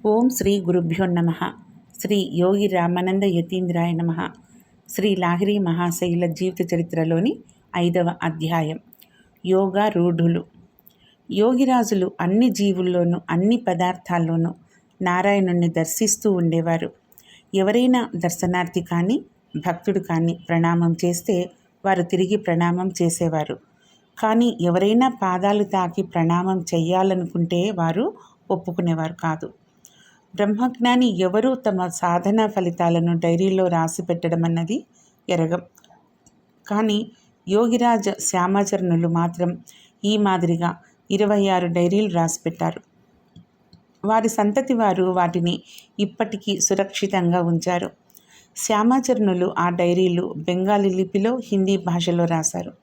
ఓం శ్రీ గురుభ్యో నమ. శ్రీ యోగి రామానంద యతీంద్రాయ నమ. శ్రీ లాహిరి మహాశైల జీవిత చరిత్రలోని 5వ అధ్యాయం యోగా రూఢులు. యోగిరాజులు అన్ని జీవుల్లోనూ అన్ని పదార్థాల్లోనూ నారాయణుణ్ణి దర్శిస్తూ ఉండేవారు. ఎవరైనా దర్శనార్థి కానీ భక్తుడు కానీ ప్రణామం చేస్తే వారు తిరిగి ప్రణామం చేసేవారు. కానీ ఎవరైనా పాదాలు తాకి ప్రణామం చెయ్యాలనుకుంటే వారు ఒప్పుకునేవారు కాదు. బ్రహ్మజ్ఞాని ఎవరూ తమ సాధనా ఫలితాలను డైరీలో రాసి పెట్టడం అన్నది ఎరగం. కానీ యోగిరాజ శ్యామాచరణులు మాత్రం ఈ మాదిరిగా 26 డైరీలు రాసిపెట్టారు. వారి సంతతి వారు వాటిని ఇప్పటికీ సురక్షితంగా ఉంచారు. శ్యామాచరణులు ఆ డైరీలు బెంగాలీ లిపిలో, హిందీ భాషలో రాశారు.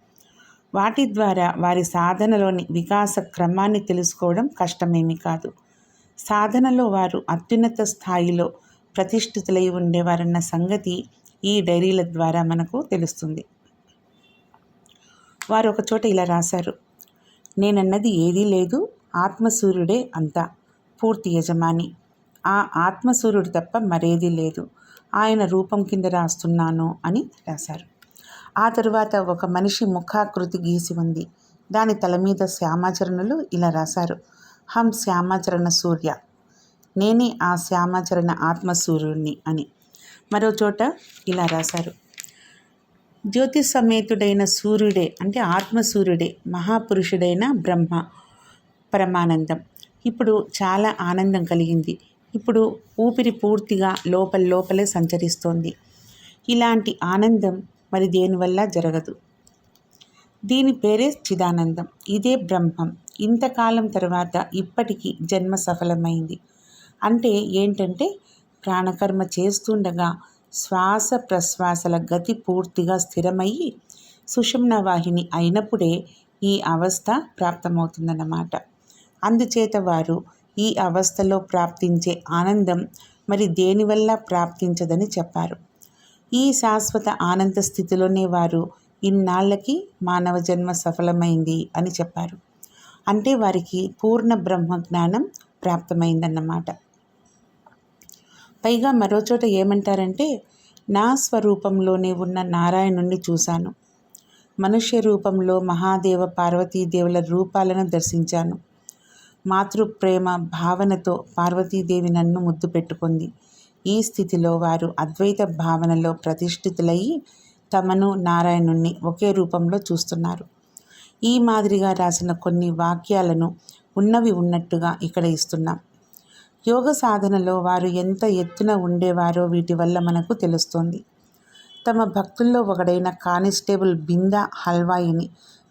వాటి ద్వారా వారి సాధనలోని వికాస క్రమాన్ని తెలుసుకోవడం కష్టమేమీ కాదు. సాధనలో వారు అత్యున్నత స్థాయిలో ప్రతిష్ఠితులై ఉండేవారన్న సంగతి ఈ డైరీల ద్వారా మనకు తెలుస్తుంది. వారు ఒకచోట ఇలా రాశారు: నేనన్నది ఏదీ లేదు, ఆత్మసూర్యుడే అంతా, పూర్తి యజమాని. ఆ ఆత్మసూర్యుడు తప్ప మరేదీ లేదు, ఆయన రూపం కింద రాస్తున్నాను అని రాశారు. ఆ తరువాత ఒక మనిషి ముఖాకృతి గీసి ఉంది. దాని తల మీద శ్యామాచరణులు ఇలా రాశారు: హం శ్యామాచరణ సూర్య, నేనే ఆ శ్యామాచరణ ఆత్మసూర్యుడిని అని. మరో చోట ఇలా రాశారు: జ్యోతి సమేతుడైన సూర్యుడే అంటే ఆత్మసూర్యుడే మహాపురుషుడైన బ్రహ్మ పరమానందం. ఇప్పుడు చాలా ఆనందం కలిగింది. ఇప్పుడు ఊపిరి పూర్తిగా లోపలే సంచరిస్తోంది. ఇలాంటి ఆనందం మరి దేనివల్ల జరగదు. దీని పేరే చిదానందం. ఇదే బ్రహ్మం. ఇంతకాలం తర్వాత ఇప్పటికీ జన్మ సఫలమైంది. అంటే ఏంటంటే ప్రాణకర్మ చేస్తుండగా శ్వాస ప్రశ్వాసల గతి పూర్తిగా స్థిరమయ్యి సుషుమ్న వాహిని అయినప్పుడే ఈ అవస్థ ప్రాప్తమవుతుందన్నమాట. అందుచేత వారు ఈ అవస్థలో ప్రాప్తించే ఆనందం మరి దేనివల్ల ప్రాప్తించదని చెప్పారు. ఈ శాశ్వత ఆనంద స్థితిలోనే వారు ఇన్నాళ్ళకి మానవ జన్మ సఫలమైంది అని చెప్పారు. అంటే వారికి పూర్ణ బ్రహ్మజ్ఞానం ప్రాప్తమైందన్నమాట. పైగా మరోచోట ఏమంటారంటే, నా స్వరూపంలోనే ఉన్న నారాయణుణ్ణి చూశాను. మనుష్య రూపంలో మహాదేవ పార్వతీదేవుల రూపాలను దర్శించాను. మాతృప్రేమ భావనతో పార్వతీదేవి నన్ను ముద్దు పెట్టుకుంది. ఈ స్థితిలో వారు అద్వైత భావనలో ప్రతిష్ఠితులయ్యి తమను నారాయణుణ్ణి ఒకే రూపంలో చూస్తున్నారు. ఈ మాదిరిగా రాసిన కొన్ని వాక్యాలను ఉన్నవి ఉన్నట్టుగా ఇక్కడ ఇస్తున్నాం. యోగ సాధనలో వారు ఎంత ఎత్తున ఉండేవారో వీటి వల్ల మనకు తెలుస్తోంది. తమ భక్తుల్లో ఒకడైన కానిస్టేబుల్ బిందా హల్వాయిని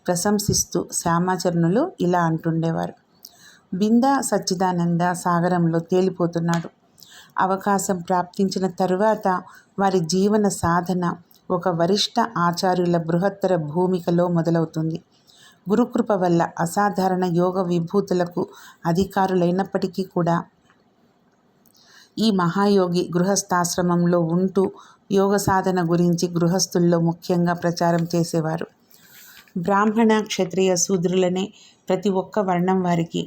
ప్రశంసిస్తూ శ్యామాచరణులు ఇలా అంటుండేవారు: బిందా సచ్చిదానంద సాగరంలో తేలిపోతున్నాడు. అవకాశం ప్రాప్తించిన తరువాత వారి జీవన సాధన ఒక వరిష్ఠ ఆచార్యుల బృహత్తర భూమికలో మొదలవుతుంది. గురుకృప వల్ల అసాధారణ యోగ విభూతులకు అధికారులైనప్పటికీ కూడా ఈ మహాయోగి గృహస్థాశ్రమంలో ఉంటూ యోగ సాధన గురించి గృహస్థుల్లో ముఖ్యంగా ప్రచారం చేసేవారు. బ్రాహ్మణ, క్షత్రియ, శూద్రులనే ప్రతి ఒక్క వర్ణం వారికి,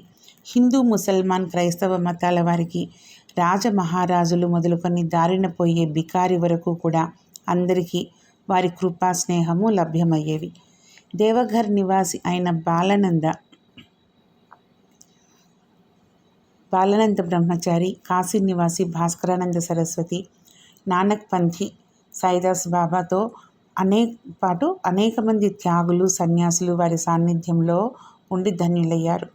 హిందూ, ముసల్మాన్, క్రైస్తవ మతాల వారికి, రాజమహారాజులు మొదలుకొని దారిన పోయే బికారి వరకు కూడా అందరికీ వారి కృపా స్నేహము లభ్యమయ్యేవి. దేవఘర్ నివాసి అయిన బాలనంద బ్రహ్మచారి, కాశీ నివాసి భాస్కరానంద సరస్వతి, నానక్ పంథీ, సాయిదాస్ బాబాతో అనేక మంది త్యాగులు, సన్యాసులు వారి సాన్నిధ్యంలో ఉండి ధన్యులయ్యారు.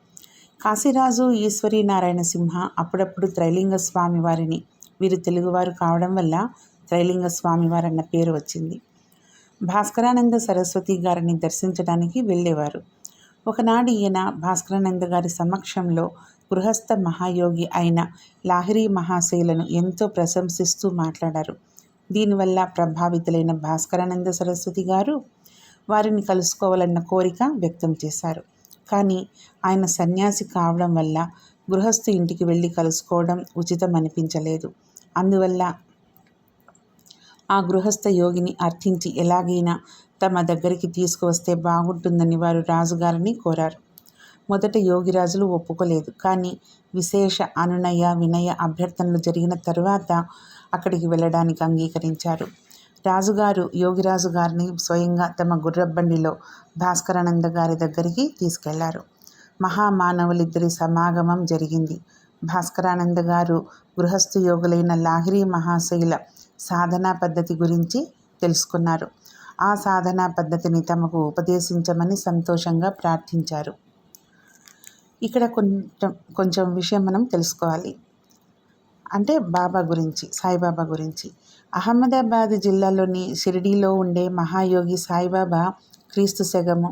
కాశీరాజు ఈశ్వరీ నారాయణ సింహ అప్పుడప్పుడు త్రైలింగ స్వామి వారిని, వీరు తెలుగువారు కావడం వల్ల త్రైలింగ స్వామి వారన్న పేరు వచ్చింది, భాస్కరానంద సరస్వతి గారిని దర్శించడానికి వెళ్ళేవారు. ఒకనాడు ఈయన భాస్కరానంద గారి సమక్షంలో గృహస్థ మహాయోగి అయిన లాహిరి మహాశైలను ఎంతో ప్రశంసిస్తూ మాట్లాడారు. దీనివల్ల ప్రభావితులైన భాస్కరానంద సరస్వతి గారు వారిని కలుసుకోవాలన్న కోరిక వ్యక్తం చేశారు. కానీ ఆయన సన్యాసి కావడం వల్ల గృహస్థు ఇంటికి వెళ్ళి కలుసుకోవడం ఉచితం అనిపించలేదు. అందువల్ల ఆ గృహస్థ యోగిని అర్థించి ఎలాగైనా తమ దగ్గరికి తీసుకువస్తే బాగుంటుందని వారు రాజుగారిని కోరారు. మొదట యోగిరాజులు ఒప్పుకోలేదు. కానీ విశేష అనునయ వినయ అభ్యర్థనలు జరిగిన తరువాత అక్కడికి వెళ్ళడానికి అంగీకరించారు. రాజుగారు యోగిరాజు గారిని స్వయంగా తమ గుర్రబండిలో భాస్కరానంద గారి దగ్గరికి తీసుకెళ్లారు. మహామానవులిద్దరి సమాగమం జరిగింది. భాస్కరానంద గారు గృహస్థు యోగులైన లాహిరి మహాశయుల సాధనా పద్ధతి గురించి తెలుసుకున్నారు. ఆ సాధనా పద్ధతిని తమకు ఉపదేశించమని సంతోషంగా ప్రార్థించారు. ఇక్కడ కొంచెం విషయం మనం తెలుసుకోవాలి. అంటే బాబా గురించి, సాయిబాబా గురించి. అహ్మదాబాద్ జిల్లాలోని షిరిడీలో ఉండే మహాయోగి సాయిబాబా క్రీస్తు శకము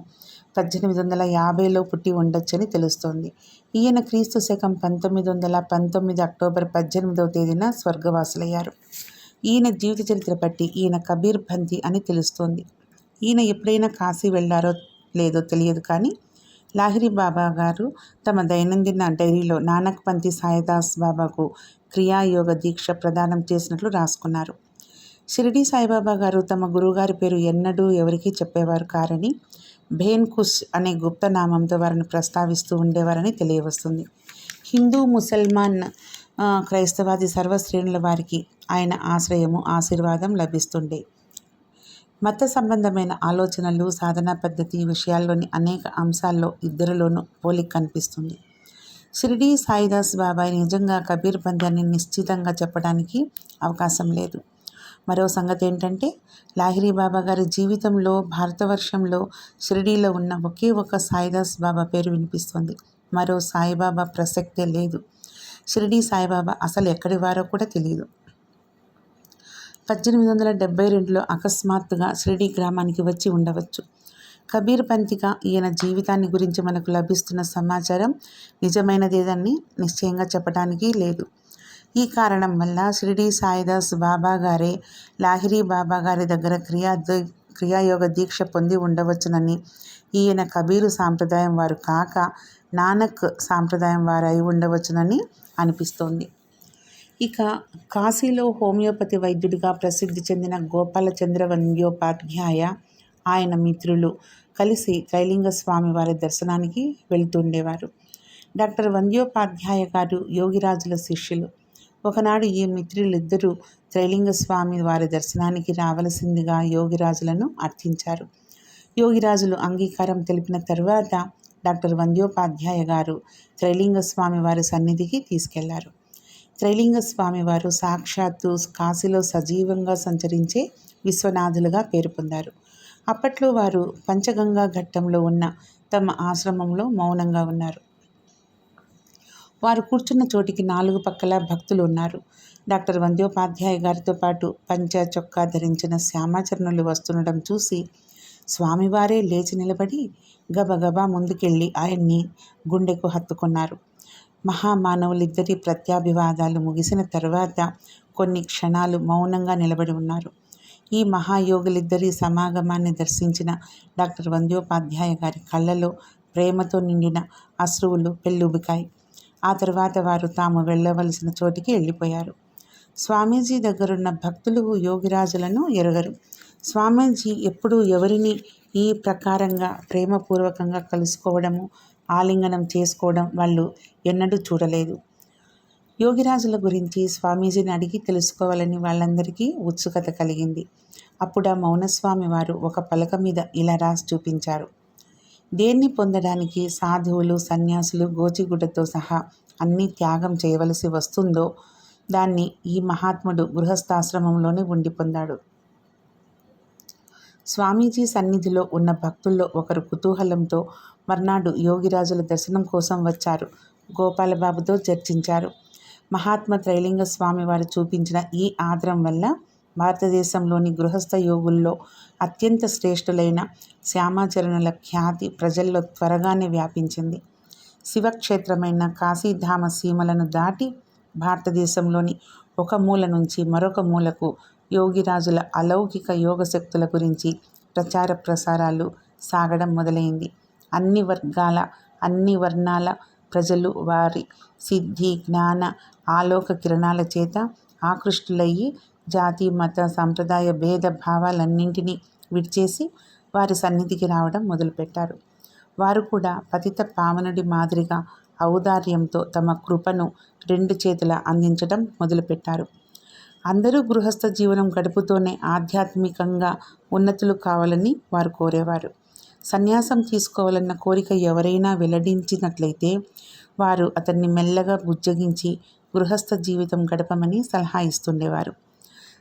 1850లో పుట్టి ఉండొచ్చని తెలుస్తోంది. ఈయన క్రీస్తు శకం 1919 అక్టోబర్ 18వ తేదీన స్వర్గవాసులయ్యారు. ఈయన జీవిత చరిత్ర బట్టి ఈయన కబీర్ బంతి అని తెలుస్తోంది. ఈయన ఎప్పుడైనా కాశీ వెళ్ళారో లేదో తెలియదు, కానీ లాహిరి బాబా గారు తమ దైనందిన డైరీలో నానక్ పంతి సాయిదాస్ బాబాకు క్రియాయోగ దీక్ష ప్రదానం చేసినట్లు రాసుకున్నారు. షిరిడీ సాయిబాబా గారు తమ గురువుగారి పేరు ఎన్నడూ ఎవరికీ చెప్పేవారు కారని, భేన్ కుష్ అనే గుప్త నామంతో వారిని ప్రస్తావిస్తూ ఉండేవారని తెలియవస్తుంది. హిందూ, ముసల్మాన్, క్రైస్తవాది సర్వశ్రేణుల వారికి ఆయన ఆశ్రయము, ఆశీర్వాదం లభిస్తుండే. మత సంబంధమైన ఆలోచనలు, సాధనా పద్ధతి విషయాల్లోని అనేక అంశాల్లో ఇద్దరిలోనూ పోలిక కనిపిస్తుంది. షిరిడీ సాయిదాస్ బాబాయ్ నిజంగా కబీర్ బంధాన్ని నిశ్చితంగా చెప్పడానికి అవకాశం లేదు. మరో సంగతి ఏంటంటే, లాహిరి బాబా గారి జీవితంలో భారతవర్షంలో షిరిడీలో ఉన్న ఒకే ఒక సాయిదాస్ బాబా పేరు వినిపిస్తుంది. మరో సాయిబాబా ప్రసక్తే లేదు. షిరిడీ సాయిబాబా అసలు ఎక్కడి వారో కూడా తెలియదు. 1872లో అకస్మాత్తుగా షిరిడీ గ్రామానికి వచ్చి ఉండవచ్చు. కబీర్ పంతిగా ఈయన జీవితాన్ని గురించి మనకు లభిస్తున్న సమాచారం నిజమైనదేదని నిశ్చయంగా చెప్పడానికి లేదు. ఈ కారణం వల్ల షిరిడీ సాయిదాస్ బాబా గారే లాహిరి బాబా గారి దగ్గర క్రియాయోగ దీక్ష పొంది ఉండవచ్చునని, ఈయన కబీరు సాంప్రదాయం వారు కాక నానక్ సాంప్రదాయం వారు అయి ఉండవచ్చునని అనిపిస్తోంది. ఇక కాశీలో హోమియోపతి వైద్యుడిగా ప్రసిద్ధి చెందిన గోపాలచంద్ర వంద్యోపాధ్యాయ, ఆయన మిత్రులు కలిసి త్రైలింగ స్వామి వారి దర్శనానికి వెళ్తుండేవారు. డాక్టర్ వంద్యోపాధ్యాయ గారు యోగిరాజుల శిష్యులు. ఒకనాడు ఈ మిత్రులిద్దరూ త్రైలింగ స్వామి వారి దర్శనానికి రావలసిందిగా యోగిరాజులను అర్థించారు. యోగిరాజులు అంగీకారం తెలిపిన తరువాత డాక్టర్ వంద్యోపాధ్యాయ గారు త్రైలింగ స్వామి వారి సన్నిధికి తీసుకెళ్లారు. త్రైలింగ స్వామి వారు సాక్షాత్తు కాశీలో సజీవంగా సంచరించే విశ్వనాథులుగా పేరు పొందారు. అప్పట్లో వారు పంచగంగా ఘట్టంలో ఉన్న తమ ఆశ్రమంలో మౌనంగా ఉన్నారు. వారు కూర్చున్న చోటికి 4 పక్కల భక్తులు ఉన్నారు. డాక్టర్ వంద్యోపాధ్యాయ గారితో పాటు పంచ చొక్కా ధరించిన శ్యామాచరణులు వస్తుండడం చూసి స్వామివారే లేచి నిలబడి గబగబా ముందుకెళ్ళి ఆయన్ని గుండెకు హత్తుకున్నారు. మహామానవులిద్దరి ప్రత్యాభివాదాలు ముగిసిన తరువాత కొన్ని క్షణాలు మౌనంగా నిలబడి ఉన్నారు. ఈ మహాయోగులిద్దరి సమాగమాన్ని దర్శించిన డాక్టర్ వంద్యోపాధ్యాయ గారి కళ్ళలో ప్రేమతో నిండిన అశ్రువులు పెళ్ళుబికాయి. ఆ తర్వాత వారు తాము వెళ్ళవలసిన చోటికి వెళ్ళిపోయారు. స్వామీజీ దగ్గరున్న భక్తులు యోగిరాజులను ఎరగరు. స్వామీజీ ఎప్పుడూ ఎవరిని ఈ ప్రకారంగా ప్రేమపూర్వకంగా కలుసుకోవడము, ఆలింగనం చేసుకోవడం వాళ్ళు ఎన్నడూ చూడలేదు. యోగిరాజుల గురించి స్వామీజీని అడిగి తెలుసుకోవాలని వాళ్ళందరికీ ఉత్సుకత కలిగింది. అప్పుడు ఆ మౌనస్వామి వారు ఒక పలక మీద ఇలా రాసి చూపించారు: దేన్ని పొందడానికి సాధువులు, సన్యాసులు గోచిగుడ్డతో సహా అన్నీ త్యాగం చేయవలసి వస్తుందో దాన్ని ఈ మహాత్ముడు గృహస్థాశ్రమంలోనే ఉండి పొందాడు. స్వామీజీ సన్నిధిలో ఉన్న భక్తుల్లో ఒకరు కుతూహలంతో మర్నాడు యోగిరాజుల దర్శనం కోసం వచ్చారు. గోపాలబాబుతో చర్చించారు. మహాత్మ త్రైలింగ స్వామి వారు చూపించిన ఈ ఆదరం వల్ల భారతదేశంలోని గృహస్థ యోగుల్లో అత్యంత శ్రేష్ఠులైన శ్యామాచరణుల ఖ్యాతి ప్రజల్లో త్వరగానే వ్యాపించింది. శివక్షేత్రమైన కాశీధామ సీమలను దాటి భారతదేశంలోని ఒక మూల నుంచి మరొక మూలకు యోగిరాజుల అలౌకిక యోగ శక్తుల గురించి ప్రచార ప్రసారాలు సాగడం మొదలైంది. అన్ని వర్గాల, అన్ని వర్ణాల ప్రజలు వారి సిద్ధి, జ్ఞాన, ఆలోక కిరణాల చేత ఆకృష్టులయ్యి జాతి, మత, సంప్రదాయ భేద భావాలన్నింటినీ విడిచేసి వారి సన్నిధికి రావడం మొదలుపెట్టారు. వారు కూడా పతిత పావనుడి మాదిరిగా ఔదార్యంతో తమ కృపను 2 చేతులా అందించడం మొదలుపెట్టారు. అందరూ గృహస్థ జీవనం గడుపుతూనే ఆధ్యాత్మికంగా ఉన్నతులు కావాలని వారు కోరేవారు. సన్యాసం తీసుకోవాలన్న కోరిక ఎవరైనా వెల్లడించినట్లయితే వారు అతన్ని మెల్లగా బుజ్జగించి గృహస్థ జీవితం గడపమని సలహా ఇస్తుండేవారు.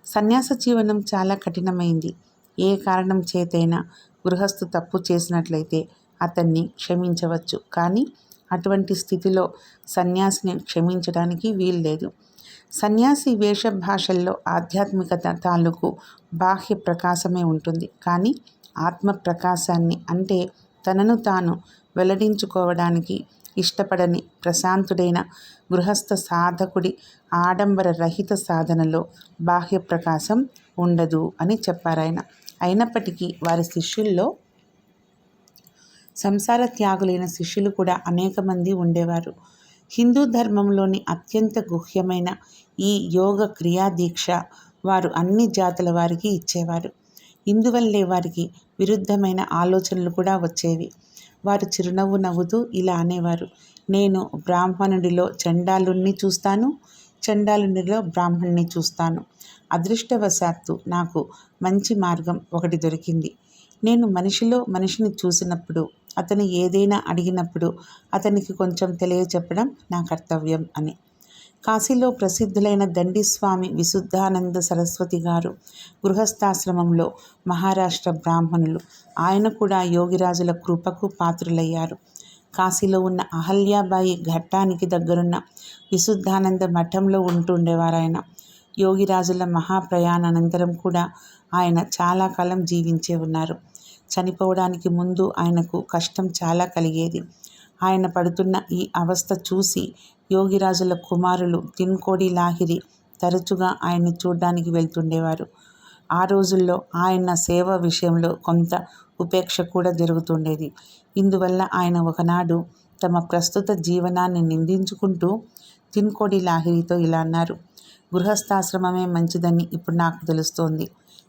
సన్యాస జీవనం చాలా కఠినమైంది. ఏ కారణం చేతైనా గృహస్థు తప్పు చేసినట్లయితే అతన్ని క్షమించవచ్చు, కానీ అటువంటి స్థితిలో సన్యాసిని క్షమించడానికి వీల్లేదు. సన్యాసి వేషభాషల్లో ఆధ్యాత్మికత తాలూకు బాహ్య ప్రకాశమే ఉంటుంది, కానీ ఆత్మ ప్రకాశాన్ని, అంటే తనను తాను వెల్లడించుకోవడానికి ఇష్టపడని ప్రశాంతుడైన గృహస్థ సాధకుడి ఆడంబర రహిత సాధనలో బాహ్య ప్రకాశం ఉండదు అని చెప్పారాయన. అయినప్పటికీ వారి శిష్యుల్లో సంసార త్యాగులైన శిష్యులు కూడా అనేక మంది ఉండేవారు. హిందూ ధర్మంలోని అత్యంత గుహ్యమైన ఈ యోగ క్రియాదీక్ష వారు అన్ని జాతుల వారికి ఇచ్చేవారు. ఇందువల్లే వారికి విరుద్ధమైన ఆలోచనలు కూడా వచ్చేవి. వారు చిరునవ్వు నవ్వుతూ ఇలా అనేవారు: నేను బ్రాహ్మణుడిలో చండాలుణ్ణి చూస్తాను, చండాలునిలో బ్రాహ్మణ్ణి చూస్తాను. అదృష్టవశాత్తు నాకు మంచి మార్గం ఒకటి దొరికింది. నేను మనిషిలో మనిషిని చూసినప్పుడు, అతను ఏదైనా అడిగినప్పుడు అతనికి కొంచెం తెలియచెప్పడం నా కర్తవ్యం అని. కాశీలో ప్రసిద్ధులైన దండిస్వామి విశుద్ధానంద సరస్వతి గారు గృహస్థాశ్రమంలో మహారాష్ట్ర బ్రాహ్మణులు. ఆయన కూడా యోగిరాజుల కృపకు పాత్రులయ్యారు. కాశీలో ఉన్న అహల్యాబాయి ఘట్టానికి దగ్గరున్న విశుద్ధానంద మఠంలో ఉంటుండేవారాయన. యోగిరాజుల మహాప్రయాణానంతరం కూడా ఆయన చాలా కాలం జీవించే ఉన్నారు. చనిపోవడానికి ముందు ఆయనకు కష్టం చాలా కలిగేది. ఆయన పడుతున్న ఈ అవస్థ చూసి యోగిరాజుల కుమారులు తిన్కోడి లాహిరి తరచుగా ఆయన్ని చూడ్డానికి వెళ్తుండేవారు. ఆ రోజుల్లో ఆయన సేవ విషయంలో కొంత ఉపేక్ష కూడా జరుగుతుండేది. ఇందువల్ల ఆయన ఒకనాడు తమ ప్రస్తుత జీవనాన్ని నిందించుకుంటూ తిన్కోడి లాహిరితో ఇలా అన్నారు: గృహస్థాశ్రమమే మంచిదని ఇప్పుడు నాకు తెలుస్తోంది.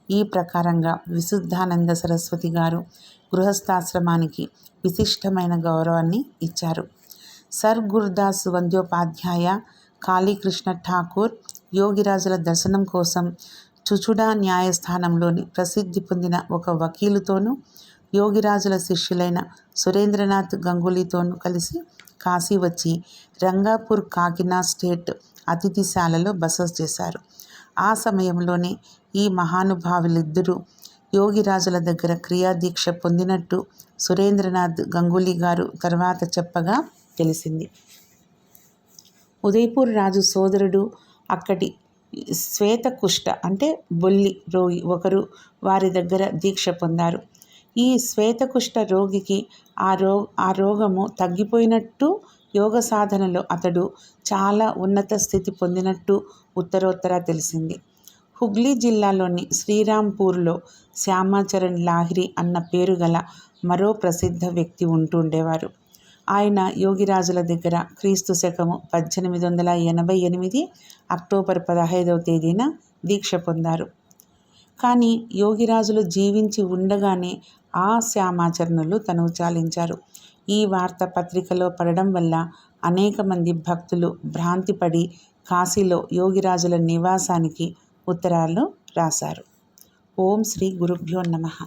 ఈ ప్రకారంగా విశుద్ధానంద సరస్వతి గారు గృహస్థాశ్రమానికి విశిష్టమైన గౌరవాన్ని ఇచ్చారు. సర్ గురుదాస్ వంద్యోపాధ్యాయ, కాళీకృష్ణ ఠాకూర్ యోగిరాజుల దర్శనం కోసం చుచుడా న్యాయస్థానంలోని ప్రసిద్ధి పొందిన ఒక వకీలుతోనూ, యోగిరాజుల శిష్యులైన సురేంద్రనాథ్ గంగూలీతోనూ కలిసి కాశీ వచ్చి రంగాపూర్ కాకినా స్టేట్ అతిథిశాలలో బస చేశారు. ఆ సమయంలోనే ఈ మహానుభావులిద్దరూ యోగిరాజుల దగ్గర క్రియాదీక్ష పొందినట్టు సురేంద్రనాథ్ గంగూలీ గారు తర్వాత చెప్పగా తెలిసింది. ఉదయపూర్ రాజు సోదరుడు, అక్కడి శ్వేతకుష్ఠ అంటే బొల్లి రోగి ఒకరు వారి దగ్గర దీక్ష పొందారు. ఈ శ్వేతకుష్ఠ రోగికి ఆ రోగము తగ్గిపోయినట్టు, యోగ సాధనలో అతడు చాలా ఉన్నత స్థితి పొందినట్టు ఉత్తరోత్తర తెలిసింది. హుగ్లీ జిల్లాలోని శ్రీరాంపూర్లో శ్యామాచరణ్ లాహిరి అన్న పేరు గల మరో ప్రసిద్ధ వ్యక్తి ఉంటుండేవారు. ఆయన యోగిరాజుల దగ్గర క్రీస్తు శకము 1888 అక్టోబర్ 15వ తేదీన దీక్ష పొందారు. కానీ యోగిరాజులు జీవించి ఉండగానే ఆ శ్యామాచరణులు తనువు చాలించారు. ఈ వార్త పత్రికలో పడడం వల్ల అనేక మంది భక్తులు భ్రాంతిపడి కాశీలో యోగిరాజుల నివాసానికి ఉత్తరాలు రాశారు. ఓం శ్రీ గురుభ్యో నమః.